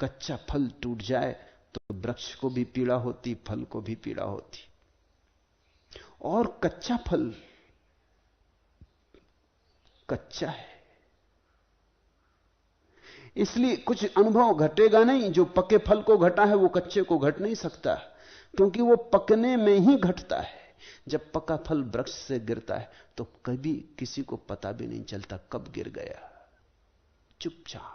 कच्चा फल टूट जाए तो वृक्ष को भी पीड़ा होती, फल को भी पीड़ा होती। और कच्चा फल कच्चा है, इसलिए कुछ अनुभव घटेगा नहीं। जो पके फल को घटा है वो कच्चे को घट नहीं सकता, क्योंकि वो पकने में ही घटता है। जब पका फल वृक्ष से गिरता है तो कभी किसी को पता भी नहीं चलता कब गिर गया। चुपचाप,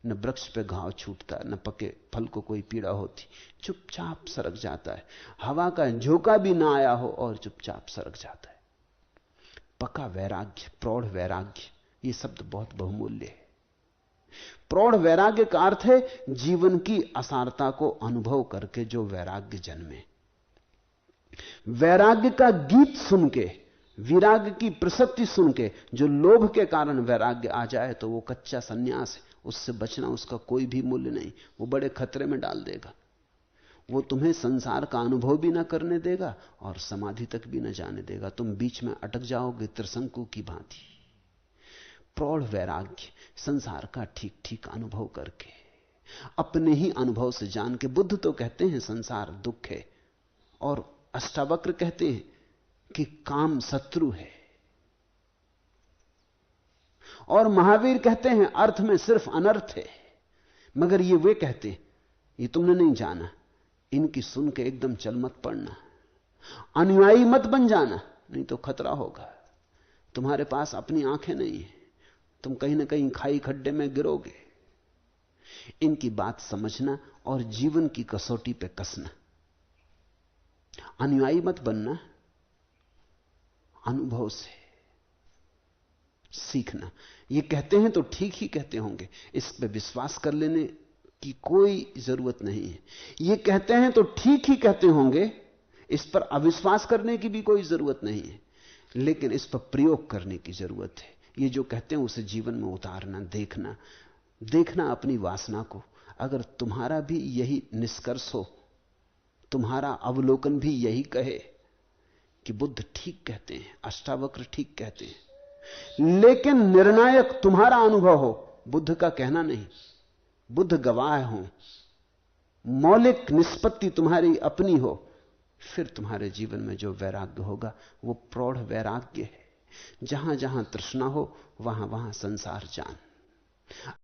न वृक्ष पे घाव छूटता, न पके फल को कोई पीड़ा होती, चुपचाप सरक जाता है। हवा का झोंका भी ना आया हो और चुपचाप सरक जाता है। पका वैराग्य, प्रौढ़ वैराग्य, ये शब्द बहुत बहुमूल्य है। प्रौढ़ वैराग्य का अर्थ है जीवन की असारता को अनुभव करके जो वैराग्य जन्मे। वैराग्य का गीत सुन के, विराग की प्रसक्ति सुन के जो लोभ के कारण वैराग्य आ जाए तो वो कच्चा सन्यास है। उससे बचना उसका कोई भी मूल्य नहीं, वो बड़े खतरे में डाल देगा। वो तुम्हें संसार का अनुभव भी ना करने देगा और समाधि तक भी ना जाने देगा। तुम बीच में अटक जाओगे त्रिशंकु की भांति। प्रौढ़ वैराग्य, संसार का ठीक ठीक अनुभव करके, अपने ही अनुभव से जान के। बुद्ध तो कहते हैं संसार दुख है, और अष्टावक्र कहते हैं कि काम शत्रु है, और महावीर कहते हैं अर्थ में सिर्फ अनर्थ है। मगर ये वे कहते हैं, ये तुमने नहीं जाना। इनकी सुन के एकदम चल मत पड़ना, अनुयायी मत बन जाना, नहीं तो खतरा होगा। तुम्हारे पास अपनी आंखें नहीं है, तुम कहीं ना कहीं खाई खड्डे में गिरोगे। इनकी बात समझना और जीवन की कसौटी पे कसना। अनुयायी मत बनना, अनुभव से सीखना। ये कहते हैं तो ठीक ही कहते होंगे, इस पे विश्वास कर लेने की कोई जरूरत नहीं है। ये कहते हैं तो ठीक ही कहते होंगे, इस पर अविश्वास करने की भी कोई जरूरत नहीं है, लेकिन इस पर प्रयोग करने की जरूरत है। ये जो कहते हैं उसे जीवन में उतारना, देखना, देखना अपनी वासना को। अगर तुम्हारा भी यही निष्कर्ष हो, तुम्हारा अवलोकन भी यही कहे कि बुद्ध ठीक कहते हैं, अष्टावक्र ठीक कहते हैं, लेकिन निर्णायक तुम्हारा अनुभव हो, बुद्ध का कहना नहीं, बुद्ध गवाह हो, मौलिक निष्पत्ति तुम्हारी अपनी हो, फिर तुम्हारे जीवन में जो वैराग्य होगा वो प्रौढ़ वैराग्य है। जहां जहां तृष्णा हो वहां वहां संसार जान।